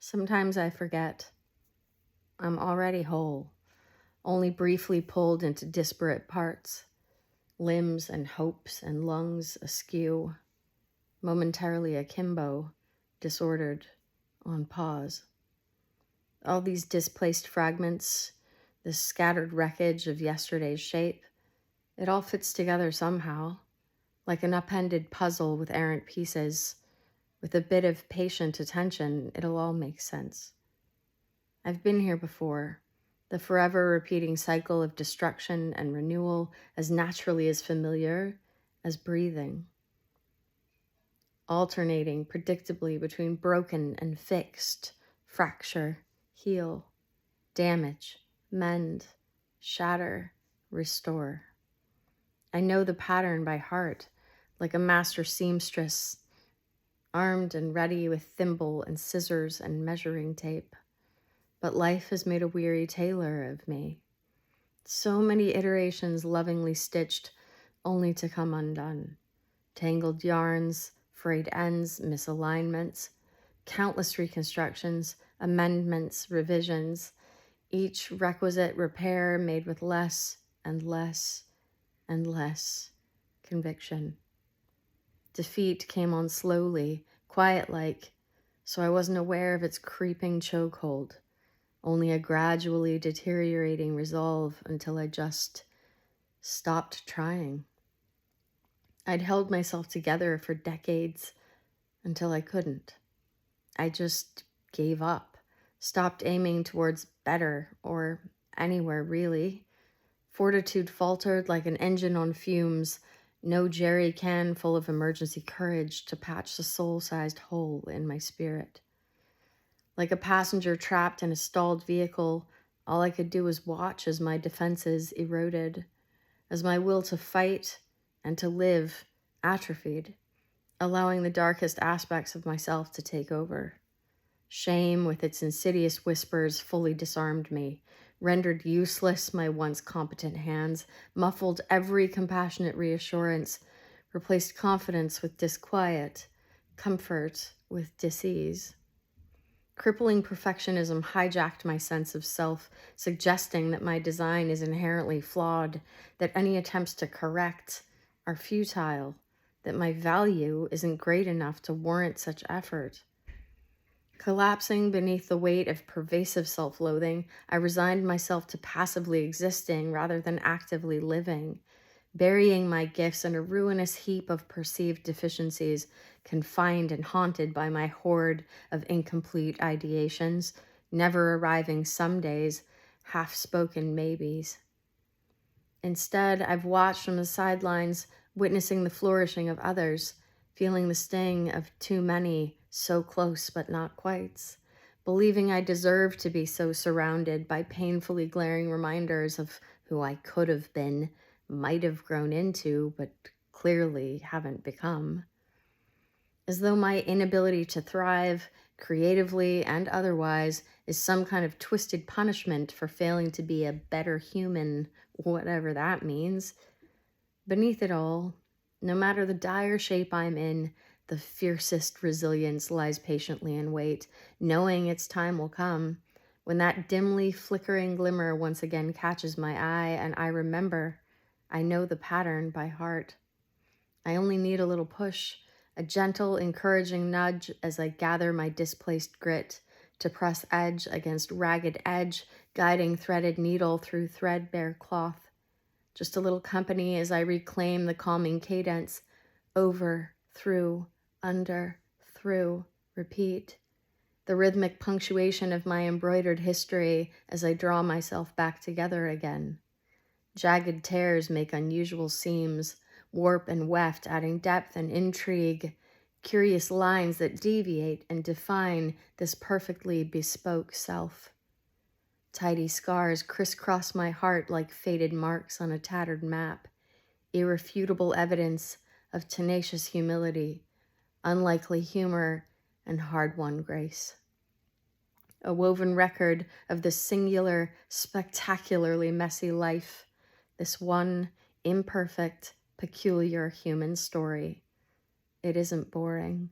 Sometimes I forget I'm already whole, only briefly pulled into disparate parts, limbs and hopes and lungs askew, momentarily akimbo, disordered, on pause. All these displaced fragments, this scattered wreckage of yesterday's shape, it all fits together somehow, like an upended puzzle with errant pieces. With a bit of patient attention, it'll all make sense. I've been here before, the forever repeating cycle of destruction and renewal, as naturally as familiar as breathing. Alternating predictably between broken and fixed, fracture, heal, damage, mend, shatter, restore. I know the pattern by heart, like a master seamstress, armed and ready with thimble and scissors and measuring tape. But life has made a weary tailor of me. So many iterations lovingly stitched, only to come undone. Tangled yarns, frayed ends, misalignments, countless reconstructions, amendments, revisions, each requisite repair made with less and less and less conviction. Defeat came on slowly, quiet-like, so I wasn't aware of its creeping chokehold, only a gradually deteriorating resolve until I just stopped trying. I'd held myself together for decades until I couldn't. I just gave up, stopped aiming towards better or anywhere really. Fortitude faltered like an engine on fumes, no jerry can full of emergency courage to patch the soul-sized hole in my spirit. Like a passenger trapped in a stalled vehicle, all I could do was watch as my defenses eroded, as my will to fight and to live atrophied, allowing the darkest aspects of myself to take over. Shame, with its insidious whispers, fully disarmed me, rendered useless my once competent hands, muffled every compassionate reassurance, replaced confidence with disquiet, comfort with dis-ease. Crippling perfectionism hijacked my sense of self, suggesting that my design is inherently flawed, that any attempts to correct are futile, that my value isn't great enough to warrant such effort. Collapsing beneath the weight of pervasive self-loathing, I resigned myself to passively existing rather than actively living, burying my gifts in a ruinous heap of perceived deficiencies, confined and haunted by my hoard of incomplete ideations, never arriving some days, half-spoken maybes. Instead, I've watched from the sidelines, witnessing the flourishing of others, feeling the sting of too many, so close but not quite, believing I deserve to be so surrounded by painfully glaring reminders of who I could have been, might have grown into, but clearly haven't become. As though my inability to thrive, creatively and otherwise, is some kind of twisted punishment for failing to be a better human, whatever that means. Beneath it all, no matter the dire shape I'm in, the fiercest resilience lies patiently in wait, knowing its time will come, when that dimly flickering glimmer once again catches my eye and I remember, I know the pattern by heart. I only need a little push, a gentle, encouraging nudge as I gather my displaced grit to press edge against ragged edge, guiding threaded needle through threadbare cloth. Just a little company as I reclaim the calming cadence, over, through, under, through, repeat. The rhythmic punctuation of my embroidered history as I draw myself back together again. Jagged tears make unusual seams, warp and weft adding depth and intrigue, curious lines that deviate and define this perfectly bespoke self. Tidy scars crisscross my heart like faded marks on a tattered map, irrefutable evidence of tenacious humility, unlikely humor, and hard-won grace. A woven record of this singular, spectacularly messy life, this one imperfect, peculiar human story. It isn't boring.